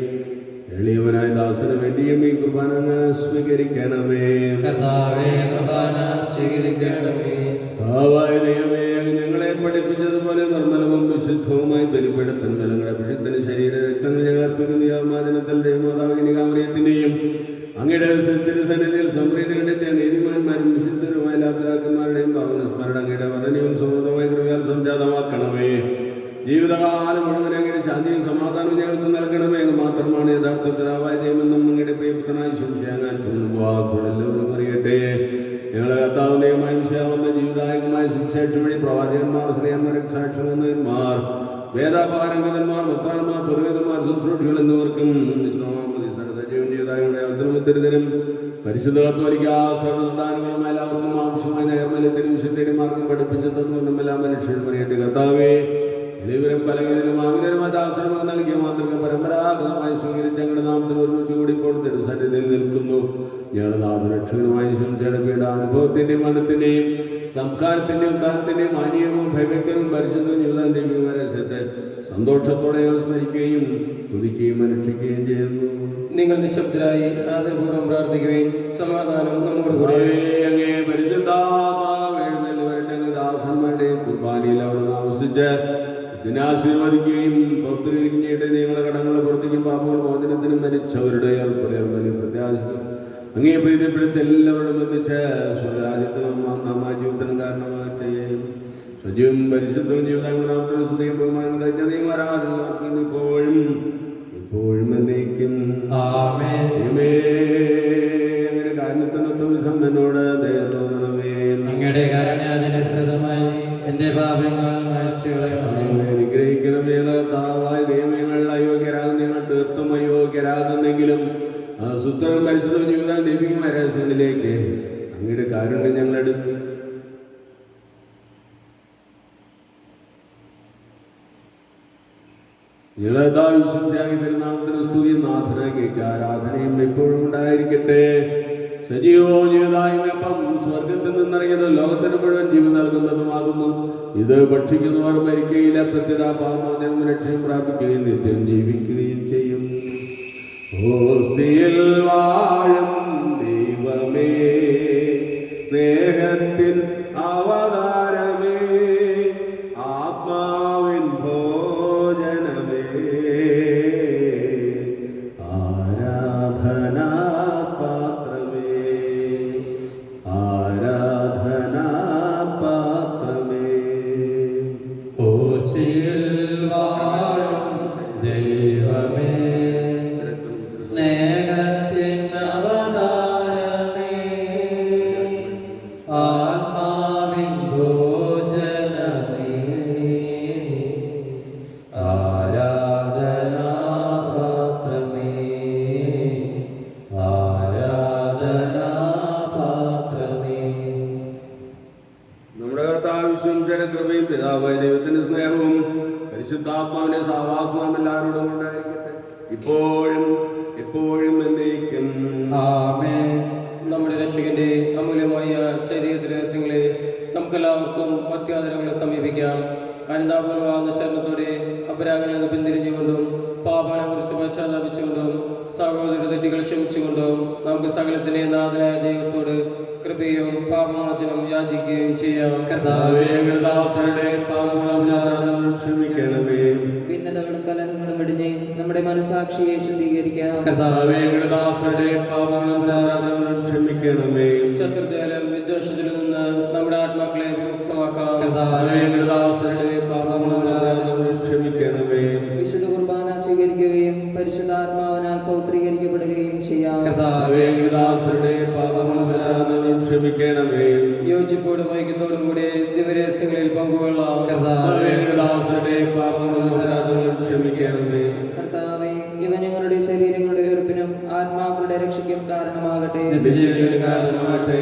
എളിയവനായ ദാസന് വേണ്ടിയും ഈ കുർബാന അങ്ങ് സ്വീകരിക്കണമേ. കർത്താവേ, കുർബാന സ്വീകരിക്കണമേ. ഭാവായ ദൈവമേ, ഞങ്ങളെ പഠിപ്പിച്ചതുപോലെ നിർമ്മലവും വിശുദ്ധവുമായി ബലിപീഠത്തിന് ഞങ്ങളുടെ അഭിഷിക്തന് ശരീര രക്തങ്ങൾ ഞങ്ങൾ അർപ്പിക്കുന്ന ഈ ആത്മാദിനത്തിൽ ദൈവമാതാവിനി കാമറിയത്തിന്റെയും അങ്ങയുടെ തിരുസന്നിധിയിൽ സംപ്രീതി കണ്ടെത്തിയ നീതിമാന്മാരും വിശുദ്ധരുമായ എല്ലാ പിതാക്കന്മാരുടെയും പാവനസ്മരണ അങ്ങയുടെ വർണ്ണനയും സമൃദ്ധമായ കൃപയാൽ സംജാതമാക്കണമേ. ജീവിതകാലം മുഴുവൻ അങ്ങയുടെ ശാന്തിയും സമാധാനവും ഞങ്ങൾക്ക് നൽകണമേ. അങ്ങ് മാത്രമാണ് യഥാർത്ഥ പിതാവായ ദൈവമെന്നും അങ്ങയുടെ പ്രിയപ്പെട്ടനായി എല്ലാവരും അറിയട്ടെ. ഞങ്ങളുടെ കർത്താവിന്റെയും മനുഷ്യാവുന്ന ജീവിതായകമായ സുവിശേഷം വഴി പ്രവാചകന്മാർ ശ്രീയന്മാർ സാക്ഷ്യമാർ വേദപാരംഗതന്മാർ മെത്രാന്മാർ പുരോഹിതന്മാർ ശുശ്രൂഷികൾ എന്നിവർക്കും ജീവിതത്തിനും പരിശുദ്ധ കത്തോലിക്ക സർവ്വസന്താനങ്ങളുമായ എല്ലാവർക്കും ആവശ്യമായ നേർമല്യത്തിനും വിശുദ്ധരും മാർഗം പഠിപ്പിച്ചു തന്നു എല്ലാ മനുഷ്യരും അറിയട്ടെ. കർത്താവേ, എളിവരും പലകരും ആഗ്രഹമായ ആശ്രമം നൽകിയ മാതൃക പരമ്പരാഗതമായി സ്വീകരിച്ച് ഞങ്ങളുടെ നാമത്തിൽ ഒരുമിച്ച് കൂടി ഇപ്പോൾ തിരുസന്നിധിയിൽ നിൽക്കുന്നു. ഞങ്ങളുടെ നാമരക്ഷകനുമായി പീഡ അനുഭവത്തിന്റെയും മരണത്തിന്റെയും സംസ്കാരത്തിന്റെയും ഉദ്ധാനത്തിന്റെയും മാനീയവും ഭയഭക്തനും പരിശുദ്ധവും ജീവിതത്തിന്റെയും രഹസ്യത്തെ സന്തോഷത്തോടെ ഞങ്ങൾ സ്മരിക്കുകയും സ്തുതിക്കുകയും അനുഷ്ഠിക്കുകയും ചെയ്യുന്നു. നിങ്ങൾ നിശബ്ദരായി ആദരപൂർവ്വം പ്രാർത്ഥിക്കുകയും സമാധാനം നമ്മോടുകൂടി. അങ്ങേ പരിശുദ്ധാത്മാവ് എഴുന്നള്ളി വരട്ടെ. അങ്ങ് ദാസന്മാരുടെയും കുർബാനയിൽ അവിടെ താമസിച്ച് ഇതിനാശീർവദിക്കുകയും പൗത്രീകരിക്കുകയും ചെയ്യട്ടെ. നിങ്ങളുടെ കടങ്ങളുടെ പുറത്തേക്കും പാപങ്ങൾ മോചനത്തിനും മരിച്ചവരുടെ വലിയ പ്രത്യാശിക്കും അങ്ങേ പ്രീതിപ്പെടുത്തി എല്ലാവരും ബന്ധിച്ച് സ്വരാജ്യത്തിനും ജീവിതത്തിനും കാരണമാകട്ടെ. സജീവം പരിശുദ്ധവും ജീവിതങ്ങളും സ്തുതിയും ബഹുമാനം ആരാധന ഇപ്പോഴും എന്നേക്കും. അങ്ങയുടെ കാരണത്തിനൊത്ത വിധം എന്നോട് ദയ തോന്നണമേ. അങ്ങയുടെ കാരുണ്യാനുസൃതമായി എന്റെ പാപങ്ങൾ അനുഗ്രഹിക്കണമേ. കർത്താവായ ദൈവങ്ങൾ അയോഗ്യരാകുന്ന ഞങ്ങൾ തീർത്തും അയോഗ്യരാകുന്നെങ്കിലും സുത്തരം പരിശുദ്ധവും ജീവിതം ദൈവികമായ രഹസ്യങ്ങളിലേക്ക് അങ്ങയുടെ കാരുണ്യം ഞങ്ങളെടുത്തു. തിരുനാമത്തിന് സ്തുതി നാഥനേക്ക് ആരാധനയും എപ്പോഴും ഉണ്ടായിരിക്കട്ടെ. സജീവവും ജീവിതായ്മപ്പം സ്വർഗത്തിൽ നിന്നിറങ്ങിയത് ലോകത്തിന് മുഴുവൻ ജീവൻ നൽകുന്നതുമാകുന്നു. ഇത് ഭക്ഷിക്കുന്നവർ മരിക്കയില്ല, പ്രത്യത പാപമോചനം രക്ഷയും പ്രാപിക്കുകയും നിത്യം ജീവിക്കുകയും ചെയ്യും. ഓസ്തിയിൽ വാഴും ദൈവമേ, സ്നേഹത്തിൻ അവതാരമേ, ആത്മാവിൻ ഭോജനമേ, ആരാധനാ പാത്രമേ, ആരാധനാ പാത്രമേ. ഓസ്തിയിൽ വാഴും ദൈവമേ, സ്നേഹത്തിൻ അവതാരമേ, ആത്മാവിൻ ഭോജനമേ, ആരാധനാ പാത്രമേ, ആരാധനാ പാത്രമേ. നമ്മുടെ കർത്താവിശ്വംശര കൃപയും പിതാവായ ദൈവത്തിന്റെ സ്നേഹവും പരിശുദ്ധാത്മാവിന്റെ സഹവാസവും എല്ലാവരോടും ഉണ്ടായിരിക്കട്ടെ. ഇപ്പോഴും എപ്പോഴും എന്നേക്കും. ആമേൻ. നമ്മുടെ രക്ഷകന്റെ അമൂല്യമായ ശരീര രഹസ്യങ്ങളെ നമുക്കെല്ലാവർക്കും ഭക്തിയാദരങ്ങളെ സമീപിക്കാം. അനുതാപൂർവ്വ ശരണത്തോടെ അപരാഗങ്ങളിൽ നിന്ന് പിന്തിരിഞ്ഞുകൊണ്ടും പാപങ്ങളെ കുറിച്ച് പശ്ചാത്താപിച്ചുകൊണ്ടും സഹോദര തെറ്റുകൾ ക്ഷമിച്ചുകൊണ്ടും നമുക്ക് സകലത്തിന്റെ നാഥനായ ദൈവത്തോട് കൃപയും പാപമോചനം യാചിക്കുകയും ചെയ്യാം. കർത്താവേ, ഞങ്ങളുടെ ദാസരുടെ പാപങ്ങളും ക്ഷമിക്കണമേ. ഭിന്നതകളും കലഹങ്ങളും വെടിഞ്ഞ് നമ്മുടെ മനസാക്ഷിയെ ശുദ്ധീകരിക്കാം. കർത്താവേ, ഞങ്ങളുടെ ദാസരുടെ പാപങ്ങളും ക്ഷമിക്കണമേ. ശത്രുതയിലും വിദ്വേഷത്തിലും നിന്ന് നമ്മുടെ ആത്മാക്കളെ വിമുക്തമാക്കാം. കർത്താവേ, ഞങ്ങളുടെ ദാസരുടെ പാപങ്ങളും ക്ഷമിക്കണമേ. വിശുദ്ധ കുർബാന സ്വീകരിക്കുകയും പരിശുദ്ധാത്മാവിനാൽ പൗത്രീകരിക്കപ്പെടുകയും ചെയ്യാം. കർത്താവേ, ഞങ്ങളുടെ ദാസരുടെ പാപങ്ങളും ക്ഷമിക്കണമേ. യോജിപ്പോടും ഐക്യത്തോടും കൂടി ദിവരഹസ്യങ്ങളിൽ പങ്കുകൊള്ളാം. കർത്താവേ, ഞങ്ങളുടെ ദാസരുടെ പാപങ്ങളും ക്ഷമിക്കണമേ. കർത്താവേ, ഇവ ഞങ്ങളുടെ ശരീരങ്ങളുടെ ഉയർപ്പിനും ആത്മാക്കളുടെ രക്ഷയ്ക്കും കാരണമാകട്ടെ. നിത്യജീവന് കാരണമാകട്ടെ.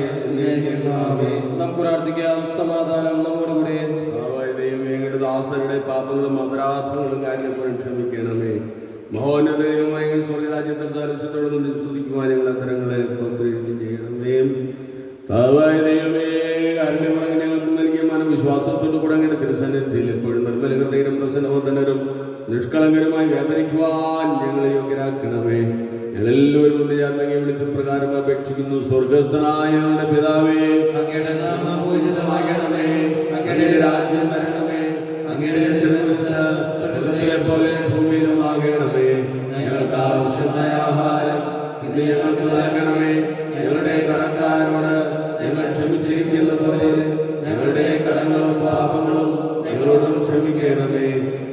ആമേൻ. നമുക്ക് പ്രാർത്ഥിക്കാം. സമാധാനം നമ്മോടുകൂടെ. കർത്താവായ ദൈവമേ, ഞങ്ങളുടെ ദാസരുടെ പാപങ്ങളും അപരാധങ്ങളും കാര്യങ്ങളും ക്ഷമിക്കണമേ. മഹോന്നത ദൈവമായ സ്വർഗരാജ്യത്തിൽ ദർശനത്തോട് നിന്ന് സ്തുതിക്കുവാൻ ഞങ്ങൾ അത്തരങ്ങളെ പ്രോത്സാഹിപ്പിക്കുകയും ചെയ്യണമേ. കർത്താവായ ദൈവമേ, കാരുണ്യമുറങ്ങി ഞങ്ങൾക്ക് നൽകിയ മനവിശ്വാസത്തോട് കൂടെ അങ്ങയുടെ തിരുസന്നിധിയിൽ എപ്പോഴും നിർമ്മല ഹൃദയരും പ്രസന്നവതനരും നിഷ്കളങ്കരുമായി വ്യാപരിക്കുവാൻ ഞങ്ങളെ യോഗ്യരാക്കണമേ. ഞങ്ങളെല്ലാവരും ഒന്ന് ചേർന്നങ്ങി വിളിച്ച പ്രകാരം അപേക്ഷിക്കുന്നു. സ്വർഗസ്ഥനായ ഞങ്ങളുടെ പിതാവേ, അങ്ങയുടെ നാമം പൂജിതമാകണമേ. അങ്ങയുടെ രാജ്യം വരണമേ. അങ്ങയുടെ തിരുമനസ്സ് സ്വർഗ്ഗത്തിലെ പോലെ ഭൂമിയിലുമാകണമേ. ഞങ്ങൾക്ക് ആവശ്യമായ ആഹാരം ഇന്ന് ഞങ്ങൾക്ക് നൽകണമേ. ഞങ്ങളുടെ കടക്കാരോട് ഞങ്ങൾ ക്ഷമിച്ചിരിക്കുന്നത് പോലെ ഞങ്ങളുടെ കടങ്ങളും പാപങ്ങളും ഞങ്ങളോടും ക്ഷമിക്കണമേ.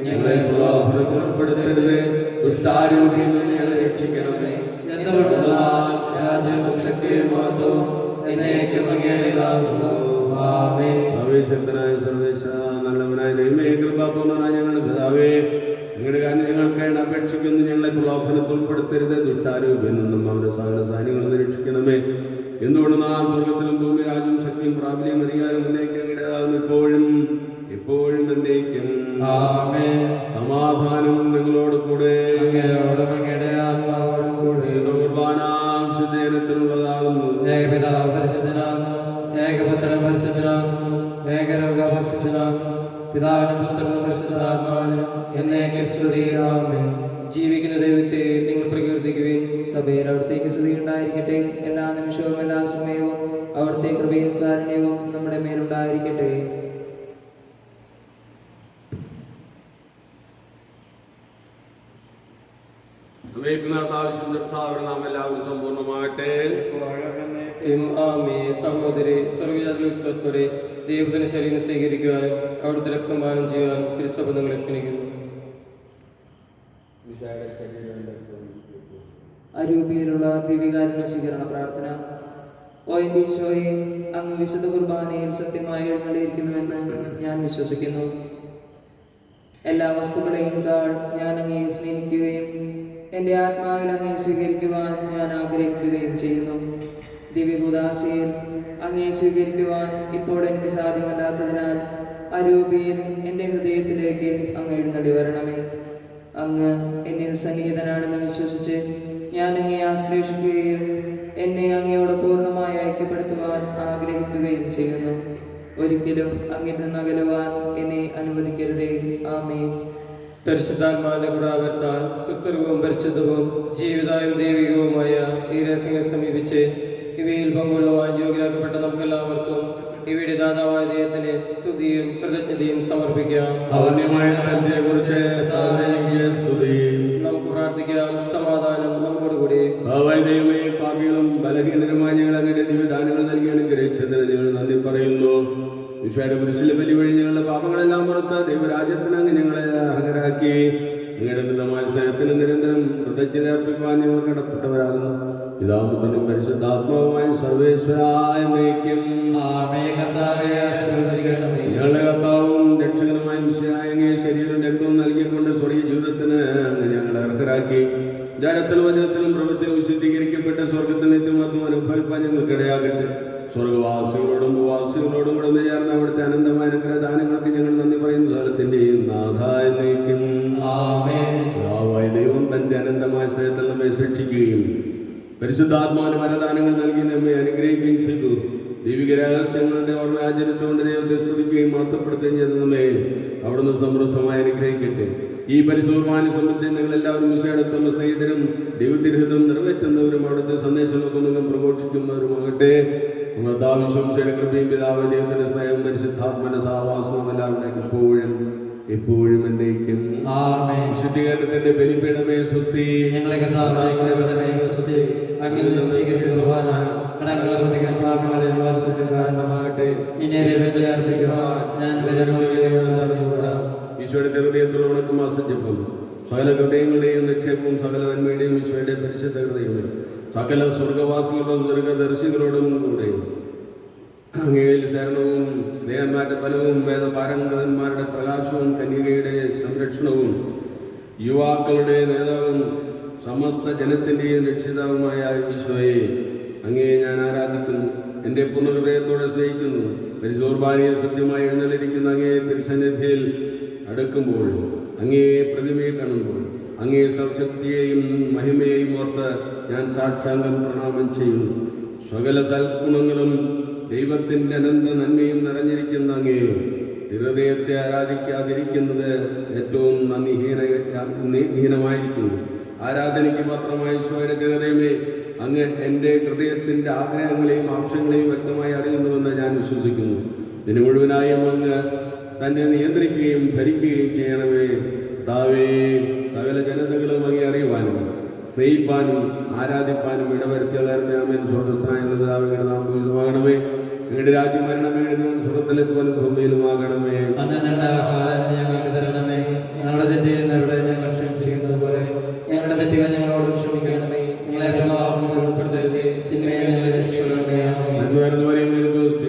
ഞങ്ങളെ പ്രലോഭനത്തിൽ ഉൾപ്പെടുത്തരുതേ. ദുഷ്ടാരൂപിയിൽ നിന്ന് ഞങ്ങളെ രക്ഷിക്കണമേ. എന്തുകൊണ്ടെന്നാൽ രാജ്യവും ശക്തിയും മഹത്വവും എന്നേക്കും അങ്ങയുടേതാകുന്നു. ആമേൻ. ആവേശക്തനായ സർവേശ, നല്ലവനായ ദൈവമേ, കൃപാപൂർണ്ണനായ ഞങ്ങളുടെ പിതാവേ, ഞങ്ങളുടെ കാരണം ഞങ്ങൾക്കാണ് അപേക്ഷിക്കുന്നു. ഞങ്ങളെ പ്രലോഭനത്തിൽ ഉൾപ്പെടുത്തരുത്. ദുഷ്ടാരൂപിയിൽ നിന്നും അവരുടെ സകല സൈന്യങ്ങളിൽ നിന്ന് രക്ഷിക്കണമേ. എന്തുകൊണ്ട് നാം സ്വർഗത്തിലും ഭൂമി രാജ്യവും ശക്തിയും പ്രാബല്യം അധികാരം എന്നേക്കും അങ്ങയുടേതാകുന്നു. ഇപ്പോഴും എപ്പോഴും എന്നേക്കും. ആമേൻ. സമാധാനം നിങ്ങളോട് കൂടെ. അങ്ങയോടും അങ്ങയുടെ ആത്മാവോടും കൂടെ. കുർബാന വിശുദ്ധജനത്തിനുള്ളതാകുന്നു. ഏകപിതാവ് പരിശുദ്ധനാകുന്നു. ഏകപുത്രൻ പരിശുദ്ധനാകുന്നു. ഏകരോഗ പരിശുദ്ധനാകുന്നു. പിതാവിനും പുത്രനും പരിശുദ്ധാത്മാവിനും എന്നേക്കും സ്തുതി. ആമേൻ. ജീവിക്കുന്ന ദൈവത്തെ നിങ്ങൾ പ്രകീർത്തിക്കുവിൻ. സഭയിൽ അവിടുത്തേക്ക് സ്തുതി ഉണ്ടായിരിക്കട്ടെ. എല്ലാ നിമിഷവും എല്ലാ സമയവും അവിടുത്തെ കൃപയും കാരുണ്യവും നമ്മുടെ മേലുണ്ടായിരിക്കട്ടെ. നാം എല്ലാവരും സമ്പൂർണ്ണമാകട്ടെ. ആമേ. സഹോദരി, സർവ്വജാതികൾ വിശ്വാസത്തോടെ ദൈവത്തിന്റെ ശരീരം സ്വീകരിക്കുവാനും അവിടുത്തെ രക്തം പാനം ചെയ്യുവാൻ തിരുസഭ നിങ്ങളെ ക്ഷണിക്കുന്നു. അരൂപിയിലുള്ള ദിവ്യകാരുണ്യ സ്വീകരണ പ്രാർത്ഥന. ഓ എൻ്റെ ഈശോയെ, അങ്ങ് വിശുദ്ധ കുർബാനയിൽ സത്യമായി എഴുന്നള്ളിയിരിക്കുന്നുവെന്ന് ഞാൻ വിശ്വസിക്കുന്നു. എല്ലാ വസ്തുക്കളെയും ഞാൻ അങ്ങയെ സ്നേഹിക്കുകയും എൻ്റെ ആത്മാവിൽ അങ്ങയെ സ്വീകരിക്കുവാൻ ഞാൻ ആഗ്രഹിക്കുകയും ചെയ്യുന്നു. ദിവ്യകുദാശയിൽ അങ്ങയെ സ്വീകരിക്കുവാൻ ഇപ്പോൾ എനിക്ക് സാധ്യമല്ലാത്തതിനാൽ അരൂപിയിൽ എൻ്റെ ഹൃദയത്തിലേക്ക് അങ്ങ് എഴുന്നള്ളി വരണമേ. അങ്ങ് എന്നിൽ സന്നിഹിതനാണെന്ന് വിശ്വസിച്ച് ഞാൻ അങ്ങയെ ആശ്ലേഷിക്കുകയും എന്നെ അങ്ങയോട് പൂർണ്ണമായി ഐക്യപ്പെടുത്തുവാൻ ആഗ്രഹിക്കുകയും ചെയ്യുന്നു. ഒരിക്കലും അങ്ങിൽ നിന്ന് അകലുവാൻ എന്നെ അനുവദിക്കരുതേ. ആമേൻ. പരിശുദ്ധാത്മാവിന്റെ പ്രാവർത്താൽ സുസ്ഥിരവും പരിശുദ്ധവും ജീവിതായും ദൈവികവുമായ ഈ രഹസ്യങ്ങളെ സമീപിച്ച് ഇവയിൽ പങ്കുകൊള്ളുവാൻ യോഗ്യരാക്കപ്പെട്ട നമുക്കെല്ലാവർക്കും ഇവയുടെ ദാതാവായ ദൈവത്തിന് സ്തുതിയും കൃതജ്ഞതയും സമർപ്പിക്കാം. നമുക്ക് പ്രാർത്ഥിക്കാം. സമാധാനം നമ്മോടുകൂടി. ദൈവമേ, പാപികളും ബലഹീനരുമായ ഞങ്ങൾ അങ്ങയുടെ ദിവ്യദാനങ്ങൾ നൽകി അനുഗ്രഹിച്ചതിന് ഞങ്ങൾ നന്ദി പറയുന്നു. ഈശോയുടെ കുരിശിലെ ബലി വഴി ഞങ്ങളുടെ പാപങ്ങളെല്ലാം പുറത്ത് ദൈവരാജ്യത്തിന് അങ്ങ് ഞങ്ങളെ അർഹരാക്കി. അങ്ങയുടെ ഉന്നതമായ സ്നേഹത്തിന് നിരന്തരം കൃതജ്ഞത അർപ്പിക്കുവാൻ ഞങ്ങൾ കടപ്പെട്ടവരാകുന്നു. പിതാപുത്രനും പരിശുദ്ധാത്മാവുമായി സർവേശ്വരായ നയിക്കും. ഞങ്ങളുടെ കർത്താവും രക്ഷകനുമായ മിശിഹായ അങ്ങേ ശരീരം രക്തവും നൽകിക്കൊണ്ട് സ്വർഗീയ ജീവിതത്തിന് അങ്ങ് ഞങ്ങളെ അർഹരാക്കി. ജാരത്തിലും വചനത്തിലും പ്രവൃത്തിയിലും വിശുദ്ധീകരിക്കപ്പെട്ട സ്വർഗത്തിൽ നിത്യമത്വം അനുഭവിപ്പാൻ ഞങ്ങൾക്കിടയാകട്ടെ. സ്വർഗവാസികളോടും ഭൂവാസികളോടും കൂടെ ഒന്ന് ചേർന്ന് അവിടുത്തെ അനന്തമായ അനുഗ്രഹദാനങ്ങൾക്ക് ഞങ്ങൾ നന്ദി പറയുന്ന കാലത്തിന്റെയും നാഥായ നയിക്കും. ദൈവം തന്റെ അനന്തമായ സംരക്ഷിക്കുകയും പരിശുദ്ധാത്മാവിന് വരദാനങ്ങൾ നൽകി നമ്മെ അനുഗ്രഹിക്കുകയും ചെയ്തു. ദൈവിക രഹസ്യങ്ങളുടെ ഓർമ്മ ആചരിച്ചുകൊണ്ട് ദൈവത്തെ സ്തുതിക്കുകയും മഹത്വപ്പെടുത്തുകയും ചെയ്ത നമ്മെ അവിടുന്ന് സമൃദ്ധമായി അനുഗ്രഹിക്കട്ടെ. ഈ പരിശുദ്ധമായ സമൃദ്ധി നിങ്ങളെല്ലാവരും വിശേഷത്തും സ്നേഹിതരും ദൈവത്തിരഹിതം നിറവേറ്റുന്നവരും അവിടുത്തെ സന്ദേശങ്ങൾക്കൊന്നും പ്രഘോഷിക്കുന്നവരുമാകട്ടെ. നമ്മുടെ ആവശ്യം കൃപയും പിതാവ് ദൈവത്തിന്റെ സ്നേഹം പരിശുദ്ധാത്മന്റെ സഹവാസവും എല്ലാവരും എപ്പോഴും എന്നേക്കും. വിശുദ്ധീകരണത്തിന്റെ ബലിപീഠമേ സ്തുതി. ഞങ്ങളെ കാരണമാകട്ടെ. ഈശോയുടെ ഹൃദയത്തിലുള്ള ഉണക്കും അസജ്ജപ്പം സകല ഹൃദയങ്ങളുടെയും നിക്ഷേപവും സകല നന്മയുടെയും ഈശോയുടെ പരിശുദ്ധ ഹൃദയവും സകല സ്വർഗവാസികളോടും ദീർഘദർശികളോടും കൂടെ അങ്ങയിൽ ശരണവും ദേവന്മാരുടെ ഫലവും വേദപാരംഗതന്മാരുടെ പ്രകാശവും കന്യകയുടെ സംരക്ഷണവും യുവാക്കളുടെ നേതാവും സമസ്ത ജനത്തിൻ്റെയും രക്ഷിതാവുമായ ഈശോയെ അങ്ങയെ ഞാൻ ആരാധിക്കുന്നു, എൻ്റെ പൂർണ്ണഹൃദയത്തോടെ സ്നേഹിക്കുന്നു. പരിശുദ്ധ സത്യമായി എഴുന്നള്ളിരിക്കുന്ന അങ്ങേ തിരുസന്നിധിയിൽ അടുക്കുമ്പോൾ, അങ്ങേ പ്രതിമയെ കാണുമ്പോൾ, അങ്ങേ സർശക്തിയെയും മഹിമയെയും ഓർത്ത് ഞാൻ സാക്ഷാംഗം പ്രണാമം ചെയ്യുന്നു. സകല സൽഗുണങ്ങളും ദൈവത്തിൻ്റെ അനന്ത നന്മയും നിറഞ്ഞിരിക്കുന്ന അങ്ങേ ഹൃദയത്തെ ആരാധിക്കാതിരിക്കുന്നത് ഏറ്റവും ഹീനമായിരിക്കുന്നു. ആരാധനയ്ക്ക് മാത്രമായ ഈശോയുടെ ഹൃദയമേ, അങ്ങ് എൻ്റെ ഹൃദയത്തിൻ്റെ ആഗ്രഹങ്ങളെയും ആവശ്യങ്ങളെയും വ്യക്തമായി അറിയുന്നുവെന്ന് ഞാൻ വിശ്വസിക്കുന്നു. ഇതിന് മുഴുവനായും അങ്ങ് തന്നെ നിയന്ത്രിക്കുകയും ഭരിക്കുകയും ചെയ്യണമേ. കർത്താവേ, സകല ജനതകളും അങ്ങേ അറിയുവാനും സ്നേഹിപ്പാനും ആരാധിപ്പാനും ഇടവരുത്തിയാളേ. സ്വർഗസ്ഥനായുള്ള പിതാവേ, നാം പൂജിതമാകണമേ. ഞങ്ങളുടെ രാജ്യം വരണമേ. സ്വർഗത്തിലെ പോലെ ഭൂമിയിലുമാകണമേ. ഞങ്ങൾക്ക് തരണമേ. ഞങ്ങളുടെ തെറ്റുന്നവരുടെ ഞങ്ങൾ ക്ഷമിച്ചിരിക്കുന്നത് പോലെ ഞങ്ങളുടെ തെറ്റുകൾ ഞങ്ങളോട് ക്ഷമിക്കണമേ. ഞങ്ങളെ ഉൾപ്പെടുത്തരുതേ, തിന്മയെ ഞങ്ങളെ ശിക്ഷിക്കണമേ.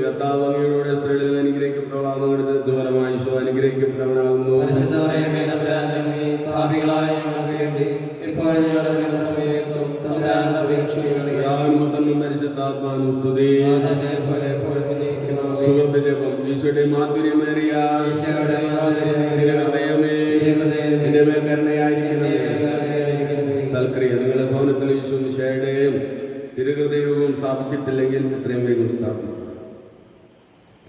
കർത്താവ് അങ്ങയുടെ സ്ത്രീകളിൽ അനുഗ്രഹിക്കപ്പെട്ടവളാകുന്നു. ഫലമായി ഈശോ അനുഗ്രഹിക്കപ്പെട്ടവനാകുന്നു. പാപികളായ ഞങ്ങൾക്ക് വേണ്ടി എപ്പോഴും ഞങ്ങളുടെ സമയത്തും തമ്പുരാനോട് അപേക്ഷിക്കണമേ. പരിശുദ്ധാത്മാവിനും സ്തുതി. ഈശോയുടെ മാധുര്യമേറിയ ഹൃദയമേ, എന്റെ മേൽ കരുണയായിരിക്കണമേ. സൽക്രിയ നിങ്ങളുടെ ഭവനത്തിൽ ഈശോ മിശിഹായുടെയും തിരുഹൃദയരൂപം സ്ഥാപിച്ചിട്ടില്ലെങ്കിൽ എത്രയും വേഗം സ്ഥാപിക്കും.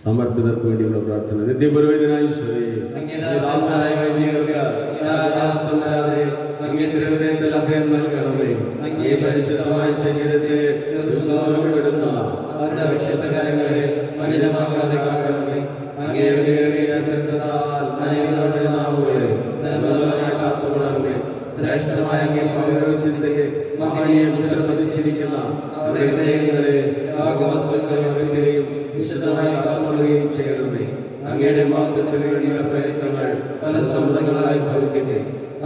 സമർപ്പിതർക്ക് വേണ്ടിയുള്ള പ്രാർത്ഥന. നിത്യപുരോഹിതനായ ഈശോയെ, ഹൃദയത്തിൽ അഭയം നൽകണമേ. അങ്ങേ പരിശുദ്ധമായ ശരീരത്തെ എടുക്കുന്ന അവരുടെ വിശുദ്ധ കാര്യങ്ങളെ മലിനമാകാതെ കാക്കണമേ. അങ്ങേ വിലയേറിയ രക്തത്താൽ അനേകരുടെ നാവുകളെ നിലബലമായി കാത്തുകൊള്ളണമേ. ശ്രേഷ്ഠമായ അങ്ങേ പൗരോഹിത്യത്തിന്റെ മഹനീയ മുദ്ര പതിച്ചിരിക്കുന്ന അവരുടെ ഹൃദയങ്ങളെ യാഗവസ്തുക്കളെയും വിശുദ്ധമായി കാത്തുകൊള്ളുകയും ചെയ്യണമേ. അങ്ങയുടെ മഹത്വത്തിന് വേണ്ടിയുള്ള പ്രയത്നങ്ങൾ ഫലസമൃദ്ധങ്ങളായി ഭവിക്കട്ടെ.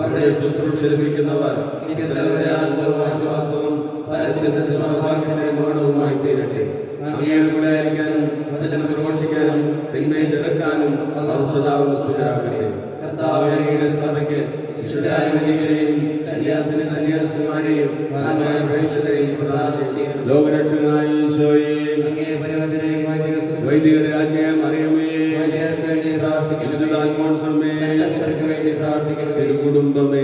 അവിടെ ശുശ്രൂഷ ലഭിക്കുന്നവർ ഇത്തരവരെ ആനന്ദവും ആശ്വാസവും പരത്തിന്റെ സൗഭാഗ്യത്തിന്റെ മോടവുമായി തീരട്ടെ. അങ്ങയുടെ കൂടെ ആയിരിക്കാനും വചനം പ്രഘോഷിക്കാനും തിന്മയെ ചെറുക്കാനും അവർ സദാവും സ്തുതരാകട്ടെ. കർത്താവേ, അങ്ങയുടെ സഭയ്ക്ക് വിശുദ്ധരായ വൈദികരെയും സന്യാസിമാരെയും പ്രേക്ഷിതരെയും പ്രദാനം ചെയ്യണം. ലോകരക്ഷകനായ ഈശോയെ, വൈദികരുടെ രാജ്ഞിയായ മറിയമേ, കുടുംബമേ,